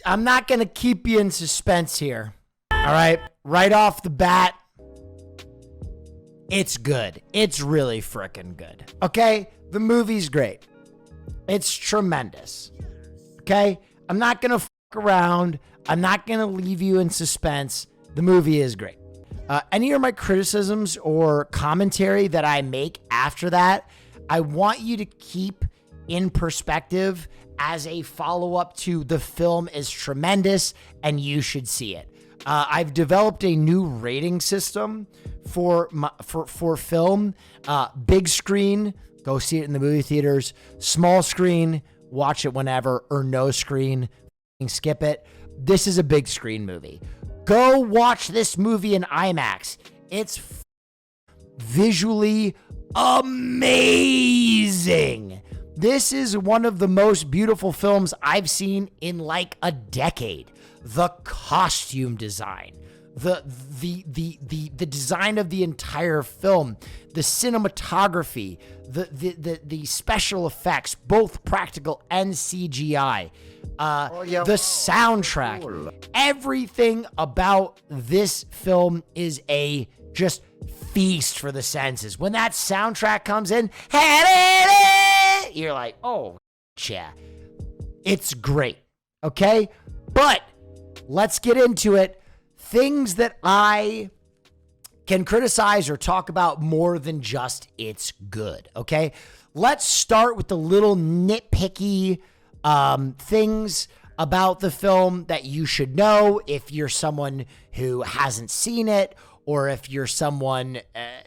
I'm not going to keep you in suspense here. All right. Right off the bat, it's good. It's really freaking good. Okay. The movie's great. It's tremendous. Okay. I'm not going to fuck around. I'm not going to leave you in suspense. The movie is great. Any of my criticisms or commentary that I make after that, I want you to keep in perspective as a follow-up to the film is tremendous and you should see it. I've developed a new rating system for film. Big screen, go see it in the movie theaters. Small screen, watch it whenever, or no screen, skip it. This is a big screen movie. Go watch this movie in IMAX. It's visually amazing. This is one of the most beautiful films I've seen in like a decade. The costume design, the design of the entire film, the cinematography, the special effects, both practical and CGI, the soundtrack, everything about this film is a just feast for the senses. When that soundtrack comes in, you're like, oh, yeah, it's great. Okay. But let's get into it. Things that I can criticize or talk about more than just it's good. Okay. Let's start with the little nitpicky things about the film that you should know if you're someone who hasn't seen it, or if you're someone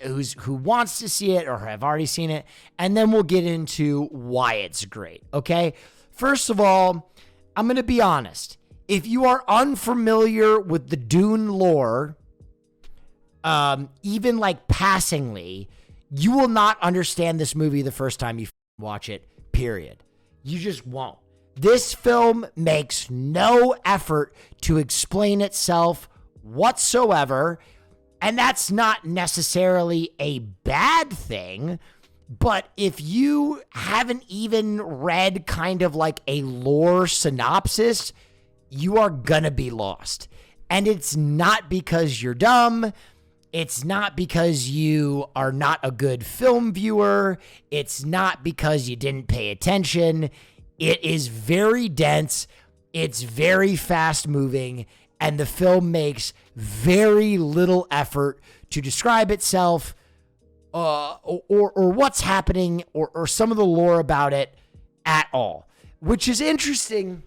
who wants to see it or have already seen it, and then we'll get into why it's great, okay? First of all, I'm going to be honest. If you are unfamiliar with the Dune lore, even like passingly, you will not understand this movie the first time you watch it, period. You just won't. This film makes no effort to explain itself whatsoever. And that's not necessarily a bad thing, but if you haven't even read kind of like a lore synopsis, you are gonna be lost. And it's not because you're dumb. It's not because you are not a good film viewer. It's not because you didn't pay attention. It is very dense. It's very fast moving. And the film makes very little effort to describe itself or what's happening or some of the lore about it at all. Which is interesting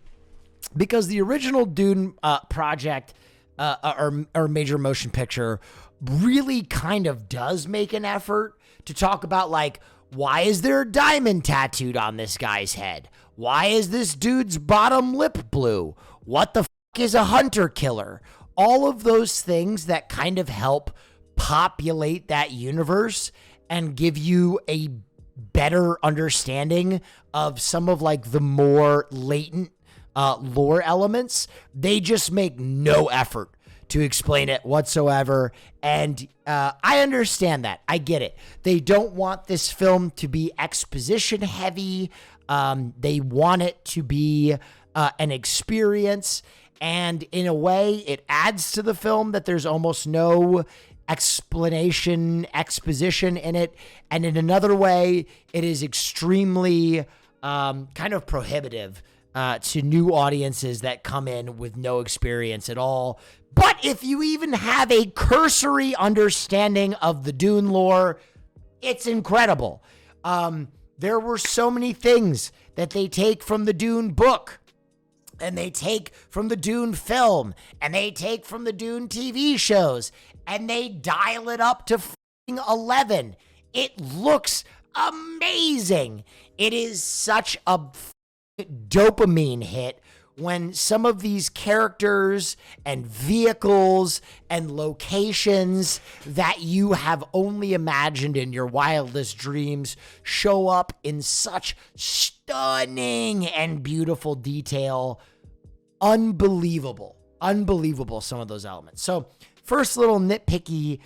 because the original Dune project or major motion picture really kind of does make an effort to talk about, like, why is there a diamond tattooed on this guy's head? Why is this dude's bottom lip blue? What the is a hunter killer? All of those things that kind of help populate that universe and give you a better understanding of some of like the more latent lore elements. They just make no effort to explain it whatsoever. And I understand that. I get it. They don't want this film to be exposition heavy. They want it to be an experience. And in a way, it adds to the film that there's almost no exposition in it. And in another way, it is extremely kind of prohibitive to new audiences that come in with no experience at all. But if you even have a cursory understanding of the Dune lore, it's incredible. There were so many things that they take from the Dune book, and they take from the Dune film, and they take from the Dune TV shows, and they dial it up to 11. It looks amazing. It is such a dopamine hit when some of these characters and vehicles and locations that you have only imagined in your wildest dreams show up in such stunning and beautiful detail. Unbelievable, some of those elements. So first little nitpicky,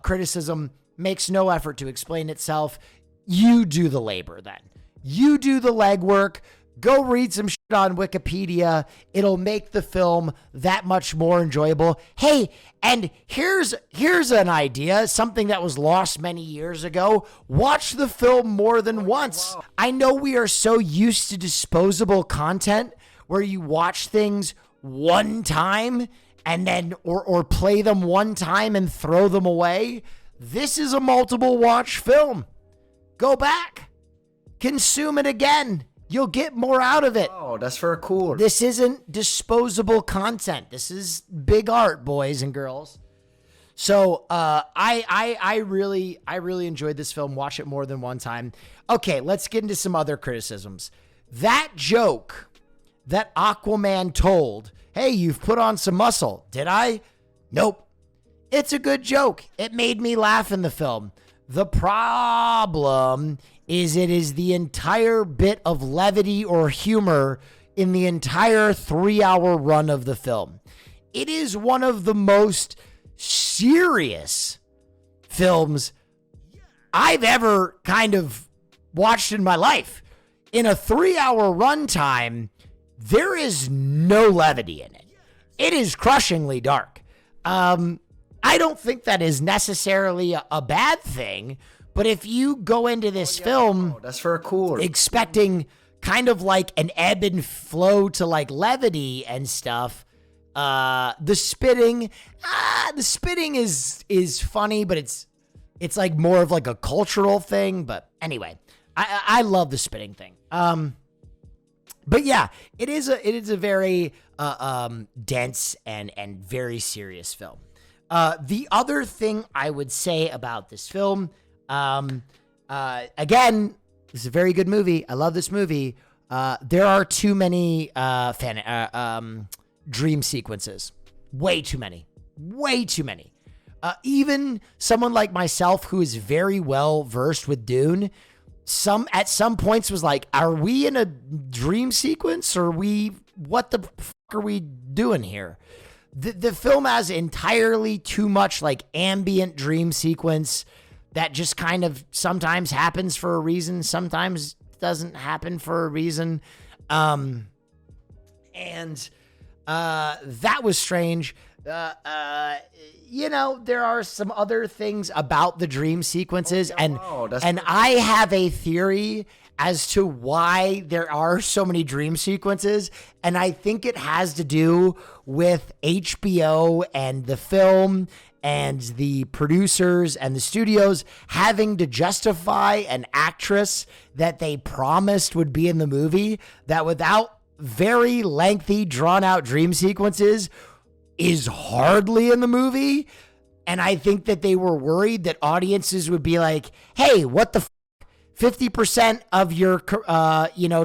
criticism, makes no effort to explain itself. You do the labor then. You do the legwork. Go read some shit on Wikipedia. It'll make the film that much more enjoyable. Hey, and here's an idea, something that was lost many years ago. Watch the film more than once. Wow. I know we are so used to disposable content where you watch things one time and then or play them one time and throw them away. This is a multiple watch film. Go back. Consume it again. You'll get more out of it. Oh, that's very cool. This isn't disposable content. This is big art, boys and girls. So I really enjoyed this film. Watch it more than one time. Okay, let's get into some other criticisms. That joke that Aquaman told, hey, you've put on some muscle. Did I? Nope. It's a good joke. It made me laugh in the film. The problem is it is the entire bit of levity or humor in the entire 3-hour run of the film. It is one of the most serious films I've ever kind of watched in my life. In a 3-hour runtime, there is no levity in it. It is crushingly dark. I don't think that is necessarily a bad thing, but if you go into this film that's very cool, expecting kind of like an ebb and flow to like levity and stuff, the spitting is funny, but it's like more of like a cultural thing. But anyway, I love the spitting thing. But yeah, it is a very dense and very serious film. The other thing I would say about this film, again, this is a very good movie. I love this movie. There are too many dream sequences. Way too many. Even someone like myself who is very well versed with Dune, at some points was like, are we in a dream sequence or what the fuck are we doing here? The film has entirely too much like ambient dream sequence that just kind of sometimes happens for a reason, sometimes doesn't happen for a reason. And that was strange. There are some other things about the dream sequences, and I have a theory as to why there are so many dream sequences, and I think it has to do with HBO and the film and the producers and the studios having to justify an actress that they promised would be in the movie that without very lengthy, drawn-out dream sequences is hardly in the movie. And I think that they were worried that audiences would be like, hey, what the 50% of your,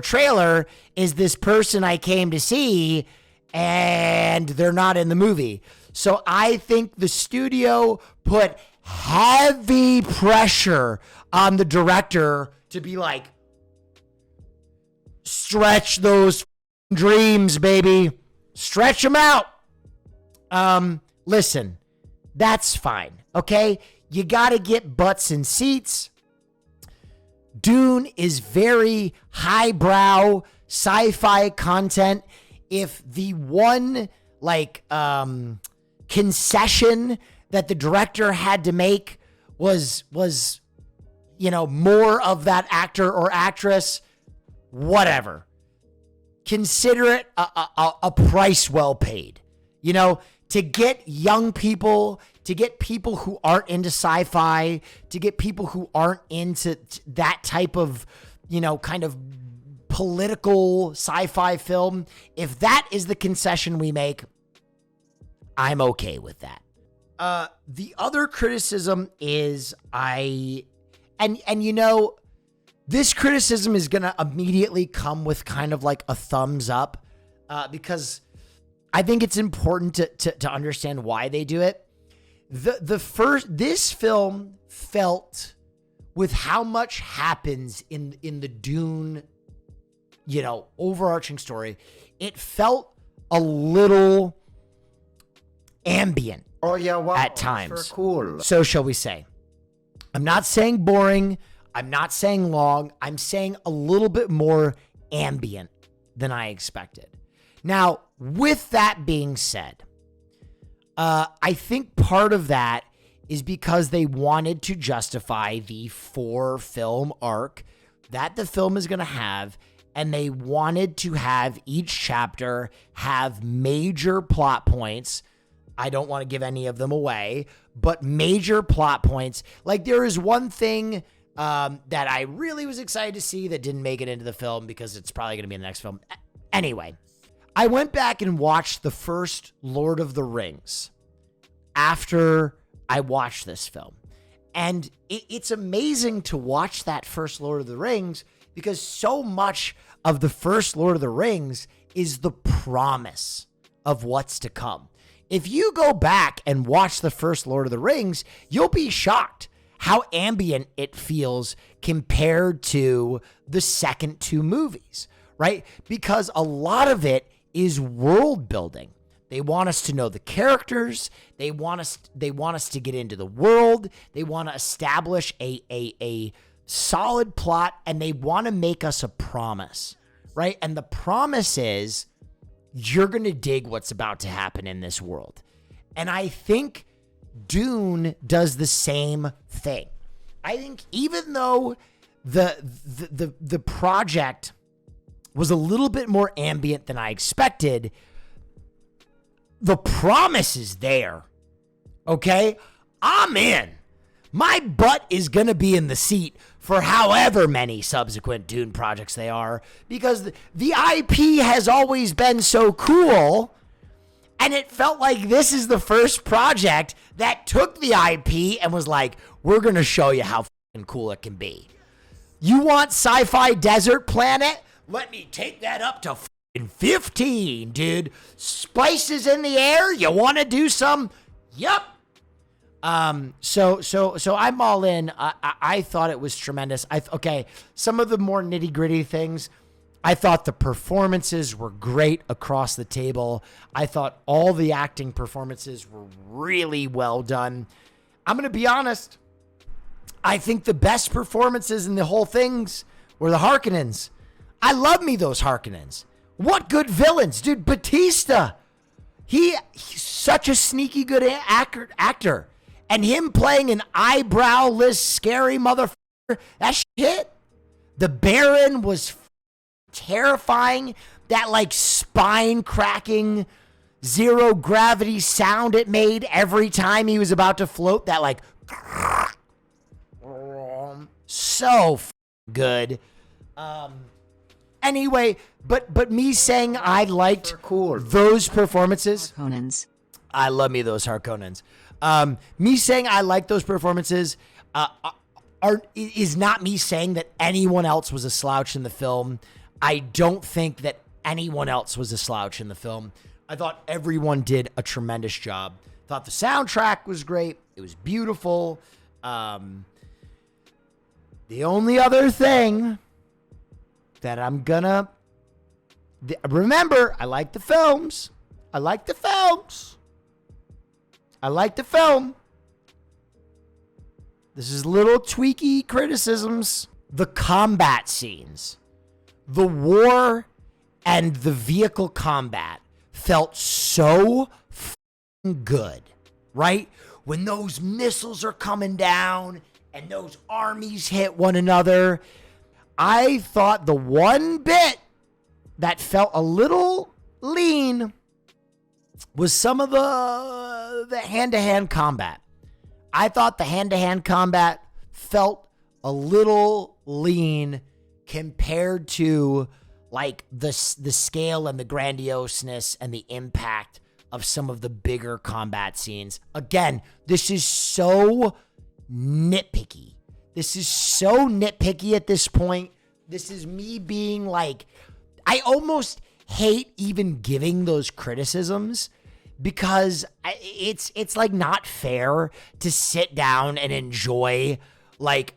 trailer is this person I came to see and they're not in the movie. So I think the studio put heavy pressure on the director to be like, stretch those dreams, baby. Stretch them out. Listen, that's fine. Okay. You got to get butts in seats. Dune is very highbrow sci-fi content. If the one concession that the director had to make was more of that actor or actress, whatever. Consider it a price well paid. To get young people, to get people who aren't into sci-fi, to get people who aren't into that type of, kind of political sci-fi film. If that is the concession we make, I'm okay with that. The other criticism is this criticism is going to immediately come with kind of like a thumbs up, because I think it's important to understand why they do it. This film felt, with how much happens in the Dune, overarching story, it felt a little ambient. Oh yeah, wow. At times. Cool. So shall we say. I'm not saying boring. I'm not saying long. I'm saying a little bit more ambient than I expected. Now, with that being said, I think part of that is because they wanted to justify the 4-film arc that the film is going to have, and they wanted to have each chapter have major plot points. I don't want to give any of them away, but major plot points. Like, there is one thing that I really was excited to see that didn't make it into the film because it's probably going to be in the next film. Anyway, I went back and watched the first Lord of the Rings after I watched this film. And it's amazing to watch that first Lord of the Rings because so much of the first Lord of the Rings is the promise of what's to come. If you go back and watch the first Lord of the Rings, you'll be shocked how ambient it feels compared to the second 2 movies, right? Because a lot of it is world building. They want us to know the characters. They want us to get into the world. They want to establish a solid plot, and they want to make us a promise, right? And the promise is you're going to dig what's about to happen in this world. And I think Dune does the same thing. I think even though the project was a little bit more ambient than I expected, the promise is there. Okay? I'm in. My butt is going to be in the seat for however many subsequent Dune projects they are, because the IP has always been so cool, and it felt like this is the first project that took the IP and was like, we're going to show you how fucking cool it can be. You want sci-fi desert planet? Let me take that up to 15, dude. Spices in the air. You want to do some? Yup. So I'm all in. I thought it was tremendous. Okay. Some of the more nitty gritty things, I thought the performances were great across the table. I thought all the acting performances were really well done. I'm going to be honest. I think the best performances in the whole things were the Harkonnens. I love me those Harkonnens. What good villains, dude. Batista. He's such a sneaky good actor. And him playing an eyebrowless, scary motherfucker, that shit. The Baron was terrifying. That, like, spine-cracking, zero-gravity sound it made every time he was about to float. That, like, so good. Anyway, but me saying I liked those performances. Harkonnens. I love me those Harkonnens. Me saying I like those performances is not me saying that anyone else was a slouch in the film. I don't think that anyone else was a slouch in the film. I thought everyone did a tremendous job. Thought the soundtrack was great. It was beautiful. The only other thing that I'm gonna remember, I like the films. I like the film. This is little tweaky criticisms. The combat scenes, the war and the vehicle combat felt so good, right? When those missiles are coming down and those armies hit one another, I thought the one bit that felt a little lean was some of the hand-to-hand combat. I thought the hand-to-hand combat felt a little lean compared to, like, the scale and the grandioseness and the impact of some of the bigger combat scenes. Again, this is so nitpicky. This is so nitpicky at this point. This is me being like, I almost hate even giving those criticisms because it's like not fair to sit down and enjoy like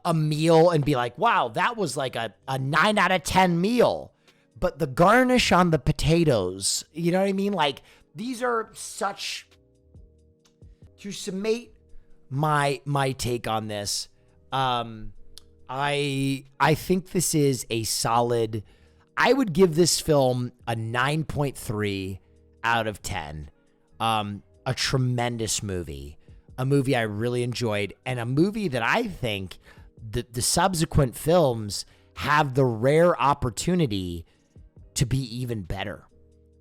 a meal and be like, wow, that was like a 9 out of 10 meal. But the garnish on the potatoes, you know what I mean? Like, these are such, to summate my take on this, I think this is a solid, I would give this film a 9.3 out of 10. A tremendous movie, a movie I really enjoyed, and a movie that I think the subsequent films have the rare opportunity to be even better.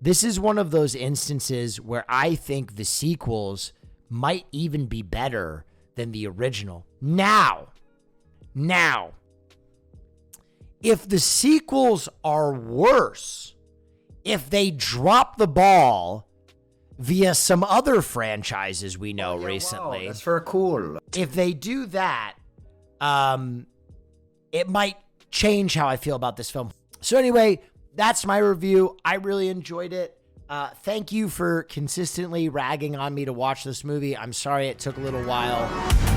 This is one of those instances where I think the sequels might even be better than the original. Now, if the sequels are worse, if they drop the ball via some other franchises we know recently. Wow, that's very cool. If they do that, it might change how I feel about this film. So anyway, that's my review. I really enjoyed it. Thank you for consistently ragging on me to watch this movie. I'm sorry it took a little while.